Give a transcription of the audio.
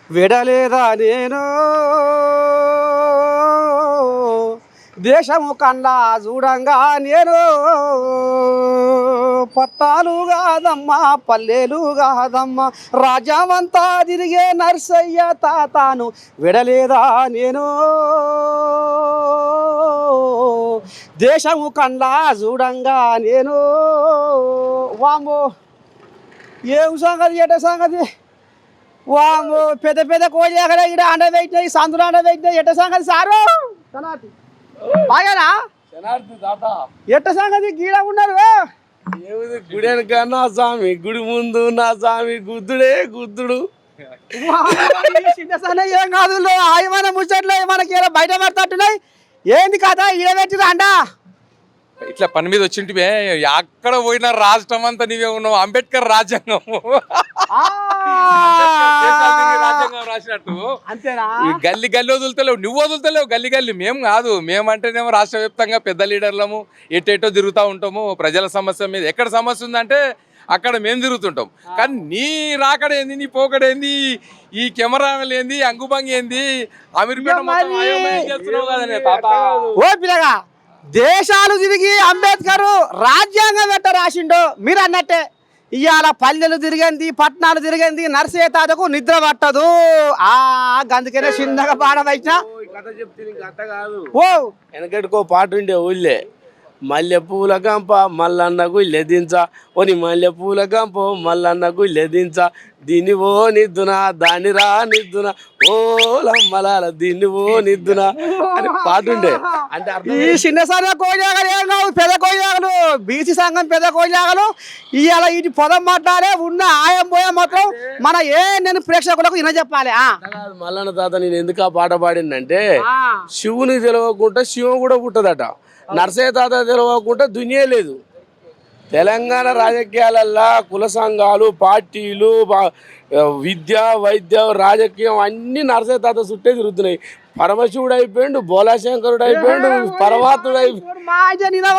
విడలేదా నేను దేశము కన్నా చూడంగా నేను పట్టాలు కాదమ్మా పల్లెలు కాదమ్మా రాజావంతా తిరిగే నర్సయ్య తాతాను విడలేదా నేను దేశము కన్నా చూడంగా నేను వామో ఏం సంగతి ఎట సంగతి వామో పెద్ద పెద్ద కోడి అక్కడ ఇక్కడ అండ పెట్టినాయి సందులు అండ పెట్టినాయి ఎట్ట సంగతి సారు బాగానా ఎట్ట సంగతి గీడ ఉన్నారు ఏమిది గుడి వెనక నా స్వామి గుడి ముందు నా స్వామి గుద్దుడే గుద్దుడు చిన్న సన్న ఏం కాదు ఏమైనా ముచ్చట్లు మనకి బయట పడతట్టున్నాయి ఏంది కథ ఈడ పెట్టిరా అండ ఇట్లా పని మీద వచ్చింటివే ఎక్కడ పోయినా రాష్ట్రం అంతా నీవే ఉన్నావు అంబేద్కర్ రాజ్యాంగం రాజ్యాంగం రాసినట్టు అంతేనా గల్లి గల్లి వదులుతలేవు నువ్వు వదులుతలేవు గల్లి గల్లి మేము కాదు మేమంటేనేమో రాష్ట్ర వ్యాప్తంగా పెద్ద లీడర్లము ఎటేటో తిరుగుతూ ఉంటాము ప్రజల సమస్య మీద ఎక్కడ సమస్య ఉందంటే అక్కడ మేము తిరుగుతుంటాం కానీ నీ రాకడేంది నీ పోకడేంది ఈ కెమెరాలు ఏంది అంగుబంగి ఏంది అమీర్పేట మొత్తం అయోమయం చేస్తున్నావు కదనే తాత ఓ పిల్లగా దేశాలు తిరిగి అంబేద్కర్ రాజ్యాంగం ఎట్ట రాసిండో మీరు అన్నట్టే ఇవాళ పల్లెలు తిరిగింది పట్టణాలు తిరిగింది నర్సే తాతకు నిద్ర పట్టదు అందుకనే చిన్నగా పాడవచ్చిన కథ చెప్తే కథ కాదు ఓ వెనకటికో పాట ఉండే ఊళ్ళే మల్లె పూల గంప మల్లన్నకు లెదించ ఓని మల్లె పూల గంప మల్లన్నకు లెదించ దీన్ని ఓ నిద్దునా దాన్ని రా నిద్దునా ఓ లమ్మలాల దీన్ని ఓ నిద్దునా అని పాట ఉండే అంటే ఈ చిన్న సన్న కోజాగలు ఏం కావు పెద్ద కోజాగలు బీసీ సంఘం పెద్ద కోజాగలు ఇవాళ ఇటు పొలం మాట్లాడే ఉన్న ఆయం పోయా మాత్రం మన నేను ప్రేక్షకులకు ఇన చెప్పాలి మల్లన్న తాత నేను ఎందుకు ఆ పాట పాడిందంటే శివుని తెలియకుండా శివం కూడా పుట్టదట నర్సయ్య తాత తెలియకుండా దునియే లేదు తెలంగాణ రాజకీయాలల్లో కుల సంఘాలు పార్టీలు విద్య వైద్య రాజకీయం అన్ని నర్సయ్య తాత చుట్టే తిరుగుతున్నాయి పరమశివుడు అయిపోయిండు బోలాశంకరుడు అయిపోయిండు పరమాత్ముడు అయిపోయిండు